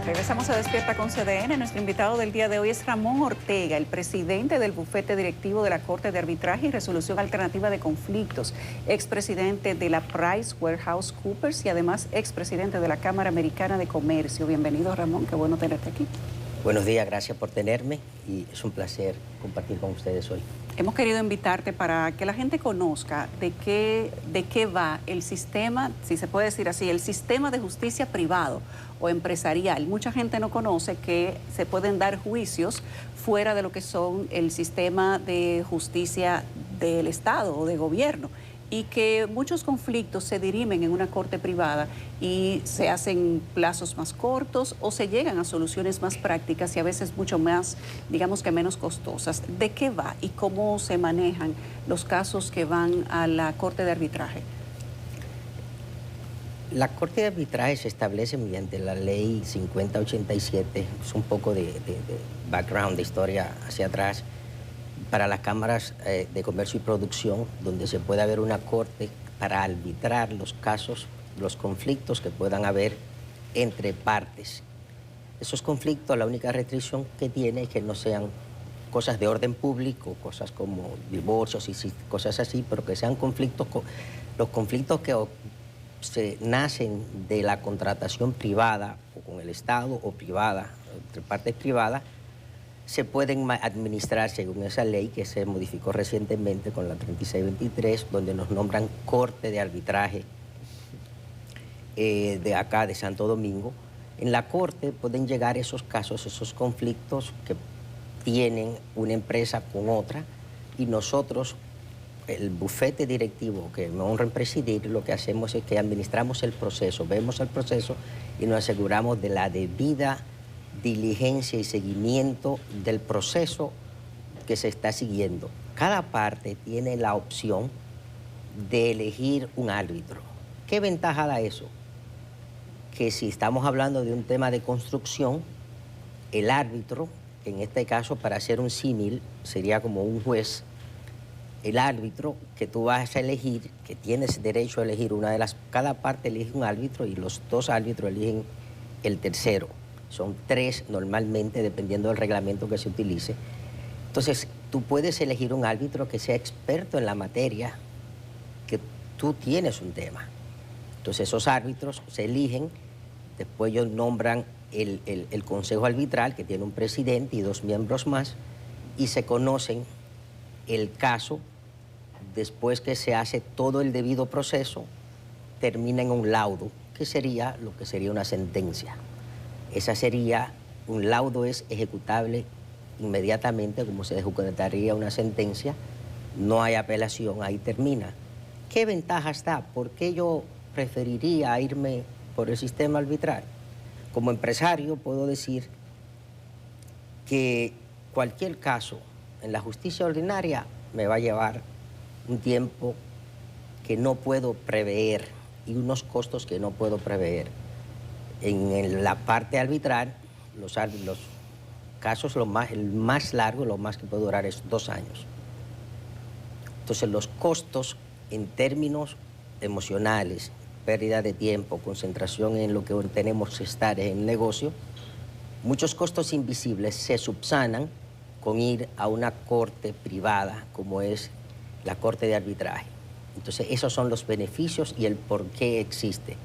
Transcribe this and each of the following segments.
Regresamos a Despierta con CDN. Nuestro invitado del día de hoy es Ramón Ortega, el presidente del bufete directivo de la Corte de Arbitraje y Resolución Alternativa de Conflictos, expresidente de la PricewaterhouseCoopers y además expresidente de la Cámara Americana de Comercio. Bienvenido, Ramón, qué bueno tenerte aquí. Buenos días, gracias por tenerme y es un placer compartir con ustedes hoy. Hemos querido invitarte para que la gente conozca de qué va el sistema, si se puede decir así, el sistema de justicia privado o empresarial. Mucha gente no conoce que se pueden dar juicios fuera de lo que son el sistema de justicia del Estado o de gobierno, y que muchos conflictos se dirimen en una corte privada y se hacen plazos más cortos o se llegan a soluciones más prácticas y a veces mucho más, digamos que menos costosas. ¿De qué va y cómo se manejan los casos que van a la corte de arbitraje? La Corte de Arbitraje se establece mediante la Ley 5087, es un poco de background, de historia hacia atrás, para las cámaras de comercio y producción, donde se puede haber una corte para arbitrar los casos, los conflictos que puedan haber entre partes. Esos conflictos, la única restricción que tiene es que no sean cosas de orden público, cosas como divorcios y cosas así, pero que sean conflictos, los conflictos que se nacen de la contratación privada o con el Estado o privada, entre partes privadas, se pueden administrar según esa ley que se modificó recientemente con la 3623, donde nos nombran Corte de Arbitraje de acá, de Santo Domingo. En la Corte pueden llegar esos casos, esos conflictos que tienen una empresa con otra, y nosotros, el bufete directivo que me honra en presidir, lo que hacemos es que administramos el proceso, vemos el proceso y nos aseguramos de la debida diligencia y seguimiento del proceso que se está siguiendo. Cada parte tiene la opción de elegir un árbitro. ¿Qué ventaja da eso? Que si estamos hablando de un tema de construcción, el árbitro, en este caso para hacer un símil, sería como un juez, el árbitro que tú vas a elegir, que tienes derecho a elegir cada parte elige un árbitro y los dos árbitros eligen el tercero. Son tres normalmente, dependiendo del reglamento que se utilice. Entonces, tú puedes elegir un árbitro que sea experto en la materia, que tú tienes un tema. Entonces, esos árbitros se eligen, después ellos nombran el consejo arbitral, que tiene un presidente y dos miembros más, y se conocen el caso. Después que se hace todo el debido proceso, termina en un laudo, que sería lo que sería una sentencia. Esa sería, un laudo es ejecutable inmediatamente, como se ejecutaría una sentencia, no hay apelación, ahí termina. ¿Qué ventajas da? ¿Por qué yo preferiría irme por el sistema arbitral? Como empresario puedo decir que cualquier caso en la justicia ordinaria me va a llevar un tiempo que no puedo prever y unos costos que no puedo prever. En la parte arbitral, los casos, el más largo, lo más que puede durar es 2 años. Entonces, los costos en términos emocionales, pérdida de tiempo, concentración en lo que tenemos que estar en el negocio, muchos costos invisibles se subsanan con ir a una corte privada, como es la Corte de Arbitraje. Entonces, esos son los beneficios y el por qué existe.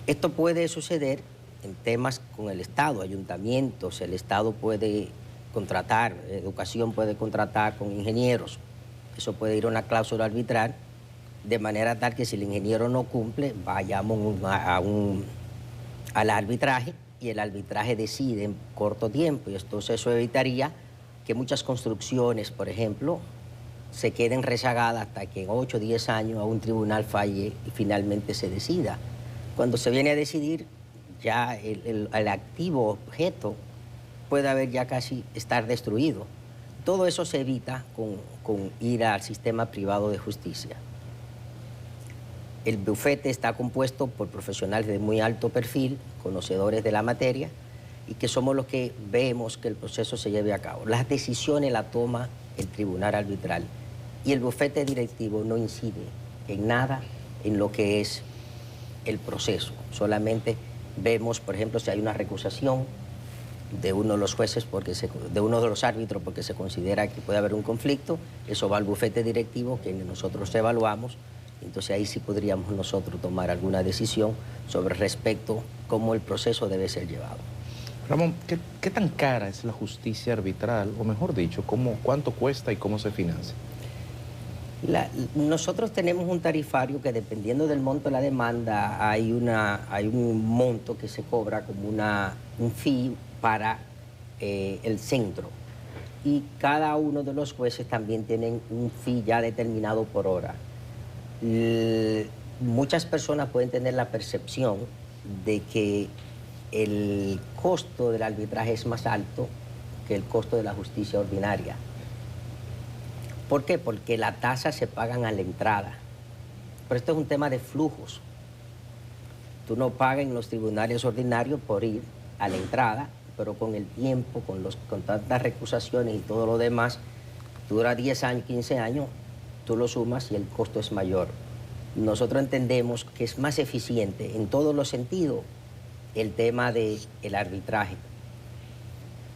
Esto puede suceder en temas con el Estado, ayuntamientos, el Estado puede contratar, educación puede contratar con ingenieros. Eso puede ir a una cláusula arbitral, de manera tal que si el ingeniero no cumple, vayamos al arbitraje y el arbitraje decide en corto tiempo. Y entonces eso evitaría que muchas construcciones, por ejemplo, se queden rezagadas hasta que en 8 o 10 años a un tribunal falle y finalmente se decida. Cuando se viene a decidir, ya el activo objeto puede haber ya casi estar destruido. Todo eso se evita con ir al sistema privado de justicia. El bufete está compuesto por profesionales de muy alto perfil, conocedores de la materia, y que somos los que vemos que el proceso se lleve a cabo. Las decisiones las toma el tribunal arbitral y el bufete directivo no incide en nada en lo que es el proceso, solamente vemos, por ejemplo, si hay una recusación de uno de los jueces, de uno de los árbitros, porque se considera que puede haber un conflicto, eso va al bufete directivo, que nosotros evaluamos, entonces ahí sí podríamos nosotros tomar alguna decisión sobre respecto cómo el proceso debe ser llevado. Ramón, ¿qué tan cara es la justicia arbitral? O mejor dicho, ¿cuánto cuesta y cómo se financia? Nosotros tenemos un tarifario que, dependiendo del monto de la demanda, hay un monto que se cobra como un fee para el centro. Y cada uno de los jueces también tienen un fee ya determinado por hora. Muchas personas pueden tener la percepción de que el costo del arbitraje es más alto que el costo de la justicia ordinaria. ¿Por qué? Porque las tasas se pagan a la entrada. Pero esto es un tema de flujos. Tú no pagas en los tribunales ordinarios por ir a la entrada, pero con el tiempo, con tantas recusaciones y todo lo demás, dura 10 años, 15 años, tú lo sumas y el costo es mayor. Nosotros entendemos que es más eficiente en todos los sentidos el tema del arbitraje.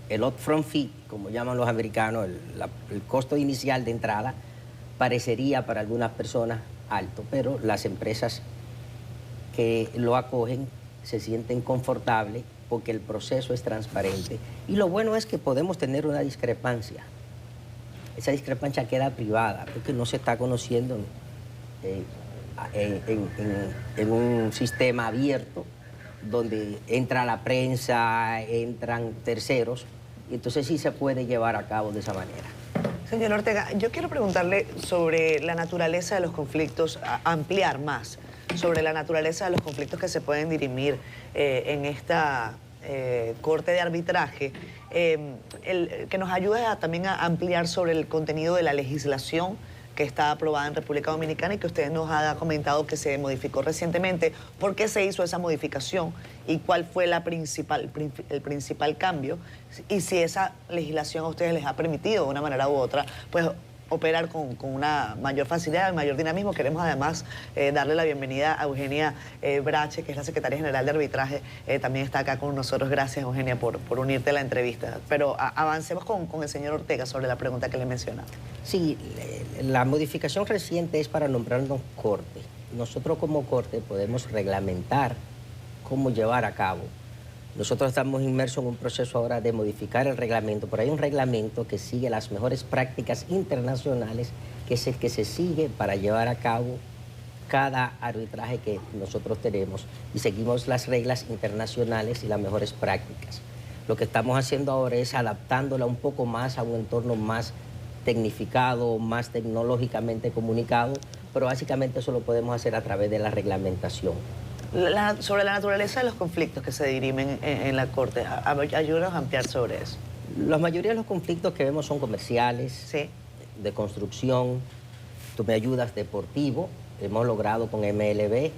El upfront fee, como llaman los americanos, el costo inicial de entrada, parecería para algunas personas alto, pero las empresas que lo acogen se sienten confortables porque el proceso es transparente. Y lo bueno es que podemos tener una discrepancia. Esa discrepancia queda privada porque no se está conociendo en un sistema abierto donde entra la prensa, entran terceros, y entonces sí se puede llevar a cabo de esa manera. Señor Ortega, yo quiero preguntarle sobre la naturaleza de los conflictos, ampliar más sobre la naturaleza de los conflictos que se pueden dirimir en esta corte de arbitraje, que nos ayude también a ampliar sobre el contenido de la legislación que está aprobada en República Dominicana y que usted nos ha comentado que se modificó recientemente. ¿Por qué se hizo esa modificación y cuál fue el principal cambio? Y si esa legislación a ustedes les ha permitido de una manera u otra, pues operar con una mayor facilidad, mayor dinamismo. Queremos además darle la bienvenida a Eugenia Brache, que es la Secretaria General de Arbitraje, también está acá con nosotros. Gracias, Eugenia, por unirte a la entrevista. Pero avancemos con el señor Ortega sobre la pregunta que le mencionaba. Sí, la modificación reciente es para nombrarnos corte. Nosotros como corte podemos reglamentar cómo llevar a cabo. Nosotros estamos inmersos en un proceso ahora de modificar el reglamento, pero hay un reglamento que sigue las mejores prácticas internacionales, que es el que se sigue para llevar a cabo cada arbitraje que nosotros tenemos, y seguimos las reglas internacionales y las mejores prácticas. Lo que estamos haciendo ahora es adaptándola un poco más a un entorno más tecnificado, más tecnológicamente comunicado, pero básicamente eso lo podemos hacer a través de la reglamentación. Sobre la naturaleza de los conflictos que se dirimen en la Corte, ayúdanos a ampliar sobre eso. La mayoría de los conflictos que vemos son comerciales, sí, de construcción, tú me ayudas, deportivo. Hemos logrado con MLB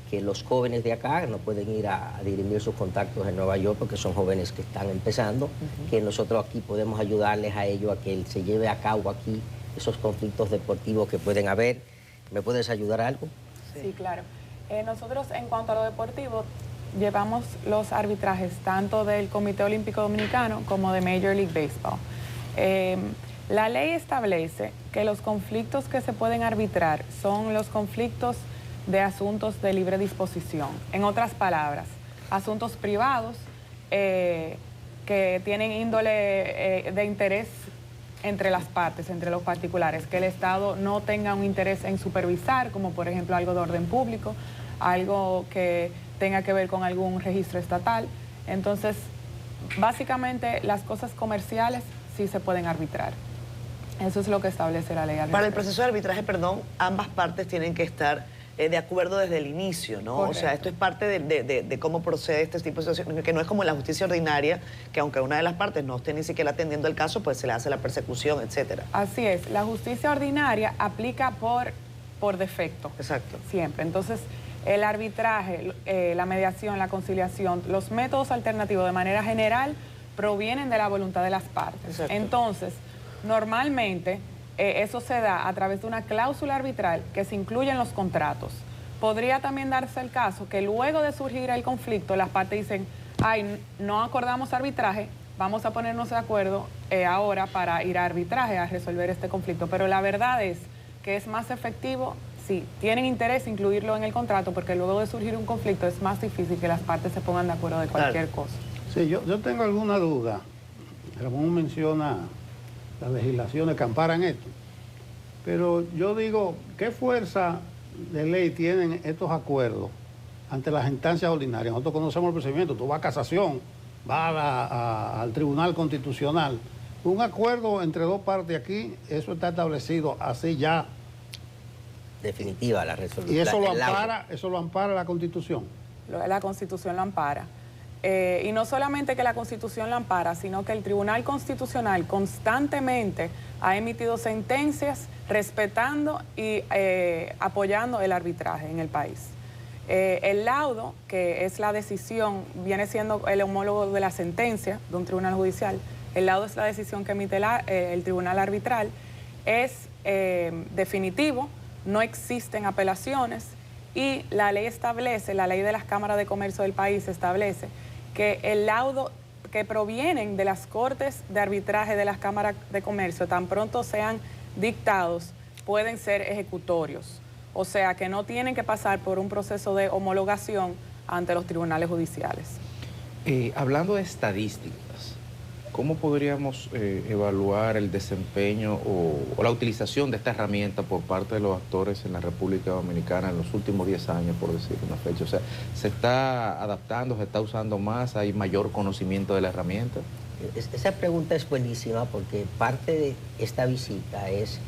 que los jóvenes de acá no pueden ir a dirimir sus contactos en Nueva York porque son jóvenes que están empezando, que nosotros aquí podemos ayudarles a ellos a que se lleve a cabo aquí esos conflictos deportivos que pueden haber. ¿Me puedes ayudar a algo? Sí, claro. Nosotros, en cuanto a lo deportivo, llevamos los arbitrajes tanto del Comité Olímpico Dominicano como de Major League Baseball. La ley establece que los conflictos que se pueden arbitrar son los conflictos de asuntos de libre disposición. En otras palabras, asuntos privados que tienen índole de interés entre las partes, entre los particulares, que el Estado no tenga un interés en supervisar, como por ejemplo algo de orden público, algo que tenga que ver con algún registro estatal. Entonces, básicamente las cosas comerciales sí se pueden arbitrar. Eso es lo que establece la ley. Para el proceso de arbitraje, perdón, ambas partes tienen que estar de acuerdo desde el inicio, ¿no? Correcto. O sea, esto es parte de cómo procede este tipo de situaciones, que no es como en la justicia ordinaria, que aunque una de las partes no esté ni siquiera atendiendo el caso, pues se le hace la persecución, etcétera. Así es, la justicia ordinaria aplica por defecto. Exacto. Siempre. Entonces, el arbitraje, la mediación, la conciliación, los métodos alternativos de manera general provienen de la voluntad de las partes. Exacto. Entonces, normalmente eso se da a través de una cláusula arbitral que se incluye en los contratos. podría también darse el caso que luego de surgir el conflicto, las partes dicen, ay, no acordamos arbitraje, vamos a ponernos de acuerdo ahora para ir a arbitraje a resolver este conflicto. Pero la verdad es que es más efectivo, si tienen interés, incluirlo en el contrato, porque luego de surgir un conflicto es más difícil que las partes se pongan de acuerdo de cualquier cosa. Sí, yo tengo alguna duda. Ramón menciona las legislaciones que amparan esto. Pero yo digo, ¿qué fuerza de ley tienen estos acuerdos ante las instancias ordinarias? Nosotros conocemos el procedimiento. Tú vas a casación, vas al Tribunal Constitucional. Un acuerdo entre dos partes aquí, eso está establecido así ya. Definitiva la resolución. Y eso lo ampara la Constitución. La Constitución lo ampara. Y no solamente que la Constitución lo ampara, sino que el Tribunal Constitucional constantemente ha emitido sentencias respetando y apoyando el arbitraje en el país. El laudo, que es la decisión, viene siendo el homólogo de la sentencia de un tribunal judicial. El laudo es la decisión que emite el tribunal arbitral. Es definitivo, no existen apelaciones y la ley establece, la ley de las cámaras de comercio del país establece que el laudo que provienen de las cortes de arbitraje de las cámaras de comercio, tan pronto sean dictados, pueden ser ejecutorios. O sea, que no tienen que pasar por un proceso de homologación ante los tribunales judiciales. Hablando de estadísticas, ¿cómo podríamos evaluar el desempeño o la utilización de esta herramienta por parte de los actores en la República Dominicana en los últimos 10 años, por decir una fecha? O sea, ¿se está adaptando, se está usando más, hay mayor conocimiento de la herramienta? Esa pregunta es buenísima porque parte de esta visita es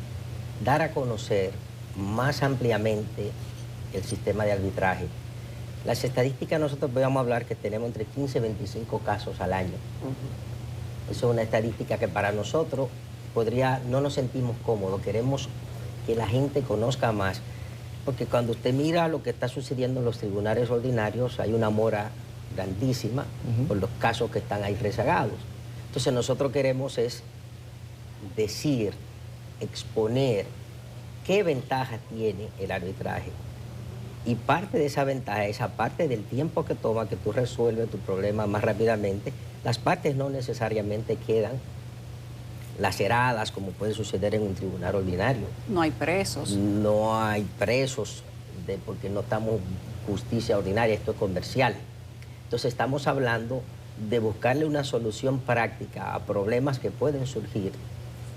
dar a conocer más ampliamente el sistema de arbitraje. Las estadísticas, nosotros podemos hablar que tenemos entre 15 y 25 casos al año. Eso es una estadística que para nosotros no nos sentimos cómodos, queremos que la gente conozca más, porque cuando usted mira lo que está sucediendo en los tribunales ordinarios, hay una mora grandísima por los casos que están ahí rezagados. Entonces nosotros queremos es decir, exponer qué ventaja tiene el arbitraje. Y parte de esa ventaja es, aparte del tiempo que toma que tú resuelves tu problema más rápidamente, las partes no necesariamente quedan laceradas como puede suceder en un tribunal ordinario. No hay presos. No hay presos porque no estamos en justicia ordinaria, esto es comercial. Entonces estamos hablando de buscarle una solución práctica a problemas que pueden surgir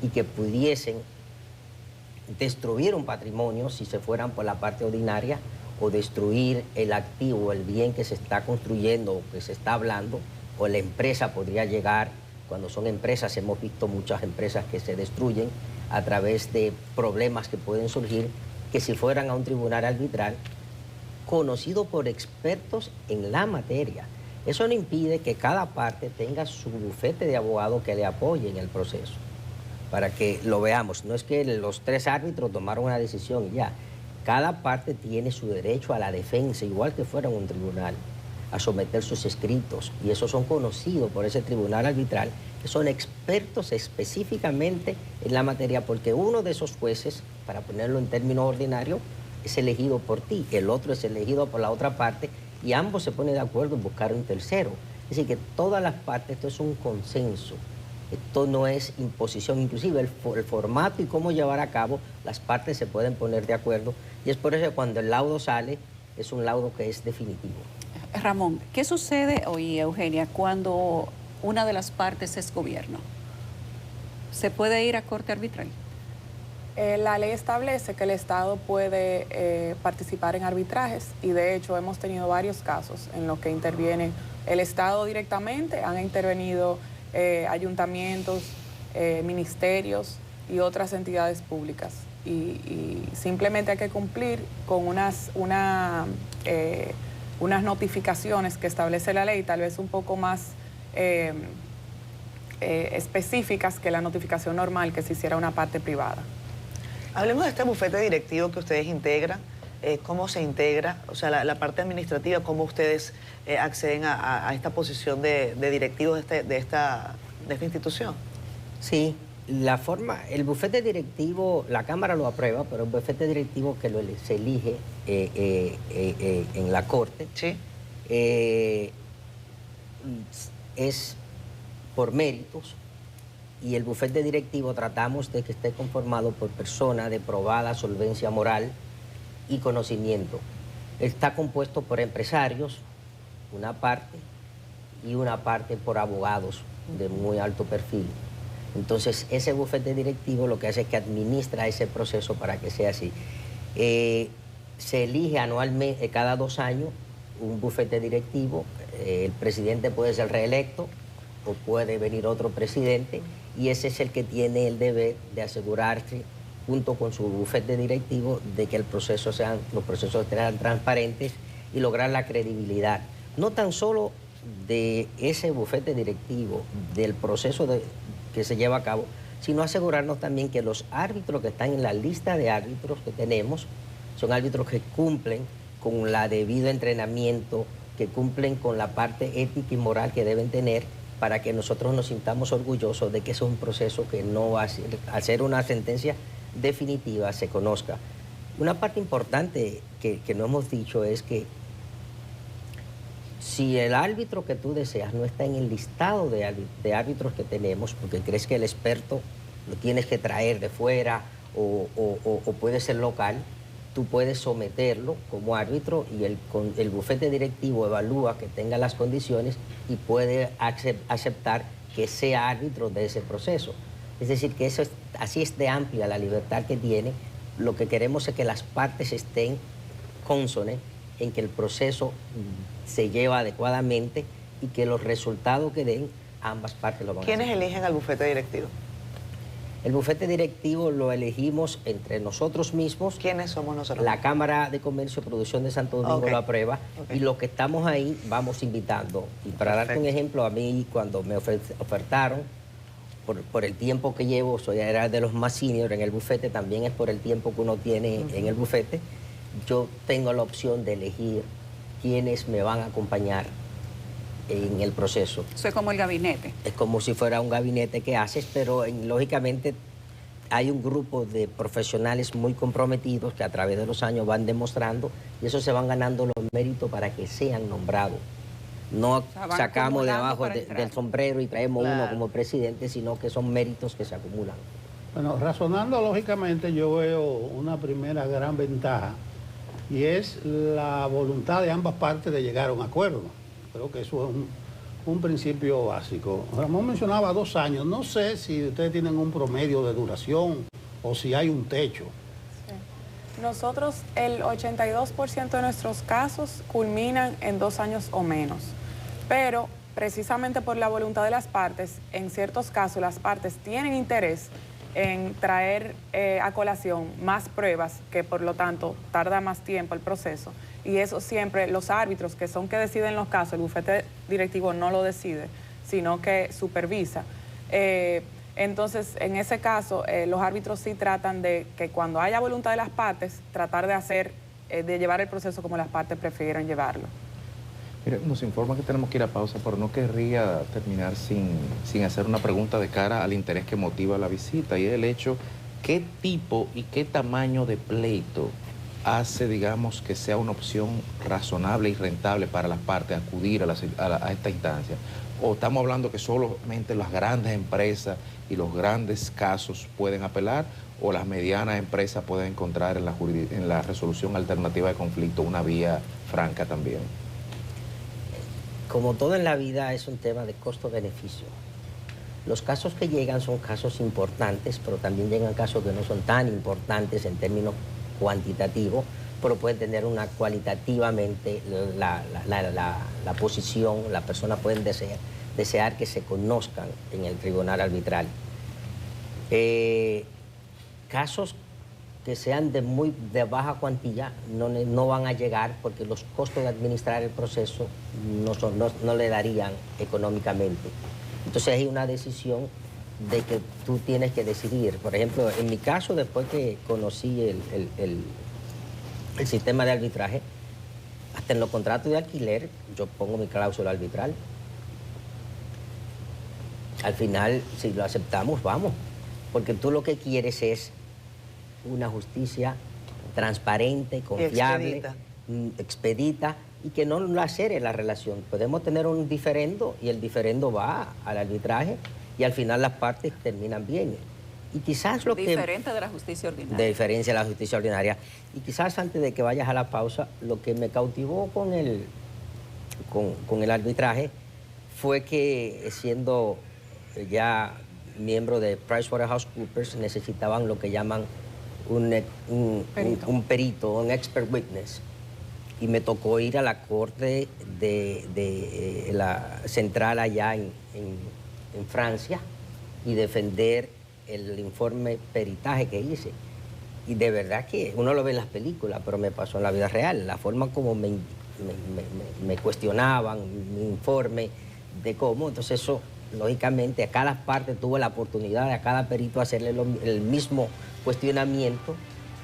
y que pudiesen destruir un patrimonio si se fueran por la parte ordinaria, o destruir el activo, el bien que se está construyendo o que se está hablando, o la empresa podría llegar, cuando son empresas, hemos visto muchas empresas que se destruyen a través de problemas que pueden surgir, que si fueran a un tribunal arbitral, conocido por expertos en la materia. Eso no impide que cada parte tenga su bufete de abogados que le apoye en el proceso, para que lo veamos. No es que los 3 árbitros tomaron una decisión y ya. Cada parte tiene su derecho a la defensa, igual que fuera en un tribunal, a someter sus escritos. Y esos son conocidos por ese tribunal arbitral, que son expertos específicamente en la materia, porque uno de esos jueces, para ponerlo en términos ordinarios, es elegido por ti, el otro es elegido por la otra parte, y ambos se ponen de acuerdo en buscar un tercero. Es decir, que todas las partes, esto es un consenso. Esto no es imposición, inclusive el formato y cómo llevar a cabo, las partes se pueden poner de acuerdo, y es por eso que cuando el laudo sale, es un laudo que es definitivo. Ramón, ¿qué sucede hoy, Eugenia, cuando una de las partes es gobierno? ¿Se puede ir a corte arbitral? La ley establece que el Estado puede participar en arbitrajes y de hecho hemos tenido varios casos en los que interviene el Estado directamente, han intervenido ayuntamientos, ministerios y otras entidades públicas. Y simplemente hay que cumplir con unas notificaciones que establece la ley, tal vez un poco más específicas que la notificación normal que se hiciera una parte privada. Hablemos de este bufete directivo que ustedes integran, cómo se integra, o sea, la parte administrativa, cómo ustedes acceden a esta posición de directivos de esta institución. Sí, La forma, el bufete directivo, la Cámara lo aprueba, pero el bufete directivo que se elige en la Corte Sí. Es por méritos, y el bufete directivo tratamos de que esté conformado por personas de probada solvencia moral y conocimiento. Está compuesto por empresarios, una parte, y una parte por abogados de muy alto perfil. Entonces, ese bufete directivo lo que hace es que administra ese proceso para que sea así. Se elige anualmente, cada 2 años, un bufete directivo. El presidente puede ser reelecto o puede venir otro presidente, y ese es el que tiene el deber de asegurarse, junto con su bufete directivo, de que los procesos sean transparentes y lograr la credibilidad. No tan solo de ese bufete directivo, del proceso que se lleva a cabo, sino asegurarnos también que los árbitros que están en la lista de árbitros que tenemos son árbitros que cumplen con el debido entrenamiento, que cumplen con la parte ética y moral que deben tener, para que nosotros nos sintamos orgullosos de que eso es un proceso que no va a ser una sentencia definitiva, se conozca. Una parte importante que no hemos dicho es que si el árbitro que tú deseas no está en el listado de árbitros que tenemos, porque crees que el experto lo tienes que traer de fuera o puede ser local, tú puedes someterlo como árbitro, y el bufete directivo evalúa que tenga las condiciones y puede aceptar que sea árbitro de ese proceso. Es decir, que así es de amplia la libertad que tiene. Lo que queremos es que las partes estén cónsones en que el proceso se lleva adecuadamente y que los resultados que den, ambas partes lo van a hacer. ¿Quiénes eligen al bufete directivo? El bufete directivo lo elegimos entre nosotros mismos. ¿Quiénes somos nosotros? La Cámara de Comercio y Producción de Santo Domingo lo aprueba, y los que estamos ahí vamos invitando. Y para darte un ejemplo, a mí cuando me ofertaron, por el tiempo que llevo, era de los más senior en el bufete, también es por el tiempo que uno tiene en el bufete, yo tengo la opción de elegir quiénes me van a acompañar en el proceso. Eso es como el gabinete. Es como si fuera un gabinete que haces, pero lógicamente hay un grupo de profesionales muy comprometidos que a través de los años van demostrando, y eso se van ganando los méritos para que sean nombrados. No sacamos de abajo del sombrero y traemos uno como presidente, sino que son méritos que se acumulan. Bueno, razonando lógicamente, yo veo una primera gran ventaja, y es la voluntad de ambas partes de llegar a un acuerdo. Creo que eso es un principio básico. Ramón mencionaba 2 años. No sé si ustedes tienen un promedio de duración o si hay un techo. Sí. Nosotros, el 82% de nuestros casos culminan en 2 años o menos. Pero, precisamente por la voluntad de las partes, en ciertos casos las partes tienen interés en traer a colación más pruebas, que por lo tanto tarda más tiempo el proceso, y eso siempre los árbitros, que son que deciden los casos, el bufete directivo no lo decide, sino que supervisa. Entonces, en ese caso, los árbitros sí tratan de que cuando haya voluntad de las partes, tratar de llevar el proceso como las partes prefieren llevarlo. Mire, nos informa que tenemos que ir a pausa, pero no querría terminar sin hacer una pregunta de cara al interés que motiva la visita, y es el hecho, ¿qué tipo y qué tamaño de pleito hace, digamos, que sea una opción razonable y rentable para las partes acudir a esta instancia? ¿O estamos hablando que solamente las grandes empresas y los grandes casos pueden apelar, o las medianas empresas pueden encontrar en la resolución alternativa de conflicto una vía franca también? Como todo en la vida, es un tema de costo-beneficio. Los casos que llegan son casos importantes, pero también llegan casos que no son tan importantes en términos cuantitativos, pero pueden tener una cualitativamente la posición, las personas pueden desear que se conozcan en el tribunal arbitral. Casos que sean de baja cuantía no van a llegar, porque los costos de administrar el proceso no le darían económicamente. Entonces hay una decisión de que tú tienes que decidir. Por ejemplo, en mi caso, después que conocí el sistema de arbitraje, hasta en los contratos de alquiler yo pongo mi cláusula arbitral. Al final, si lo aceptamos, vamos. porque tú lo que quieres es una justicia transparente, confiable, expedita y que no lacere la relación. Podemos tener un diferendo y el diferendo va al arbitraje y al final las partes terminan bien. Y quizás lo diferente de la justicia ordinaria. De diferencia de la justicia ordinaria. Y quizás antes de que vayas a la pausa, lo que me cautivó con el arbitraje fue que, siendo ya miembro de PricewaterhouseCoopers, necesitaban lo que llaman un perito, un expert witness. Y me tocó ir a la corte de la central allá en Francia y defender el informe peritaje que hice. Y de verdad que uno lo ve en las películas, pero me pasó en la vida real. La forma como me cuestionaban mi informe, de cómo, entonces eso, lógicamente, a cada parte tuvo la oportunidad de a cada perito hacerle el mismo cuestionamiento,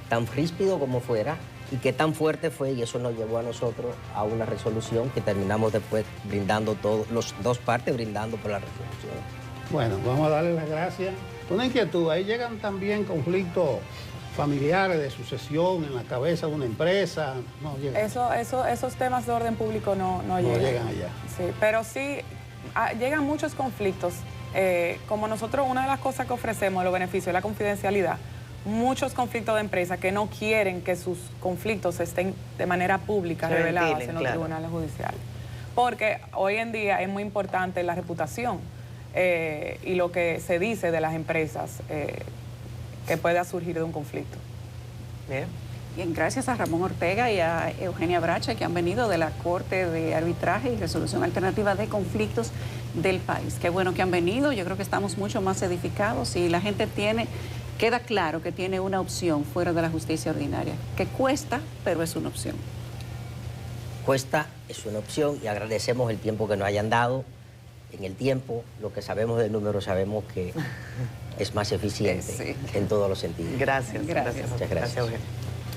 tan ríspido como fuera, y qué tan fuerte fue, y eso nos llevó a nosotros a una resolución que terminamos después brindando las dos partes brindando por la resolución. Bueno, vamos a darle las gracias. Una inquietud, ahí llegan también conflictos familiares de sucesión en la cabeza de una empresa. No llegan. Esos temas de orden público no llegan allá. Sí, pero sí llegan muchos conflictos. Como nosotros, una de las cosas que ofrecemos, los beneficios, es la confidencialidad. Muchos conflictos de empresas que no quieren que sus conflictos estén de manera pública revelados en los tribunales judiciales. Porque hoy en día es muy importante la reputación y lo que se dice de las empresas que pueda surgir de un conflicto. Bien, gracias a Ramón Ortega y a Eugenia Bracha, que han venido de la Corte de Arbitraje y Resolución Alternativa de Conflictos del país. Qué bueno que han venido, yo creo que estamos mucho más edificados y la gente queda claro que tiene una opción fuera de la justicia ordinaria, que cuesta, pero es una opción. Cuesta, es una opción y agradecemos el tiempo que nos hayan dado. En el tiempo, lo que sabemos del número, sabemos que es más eficiente en todos los sentidos. Gracias. Muchas gracias.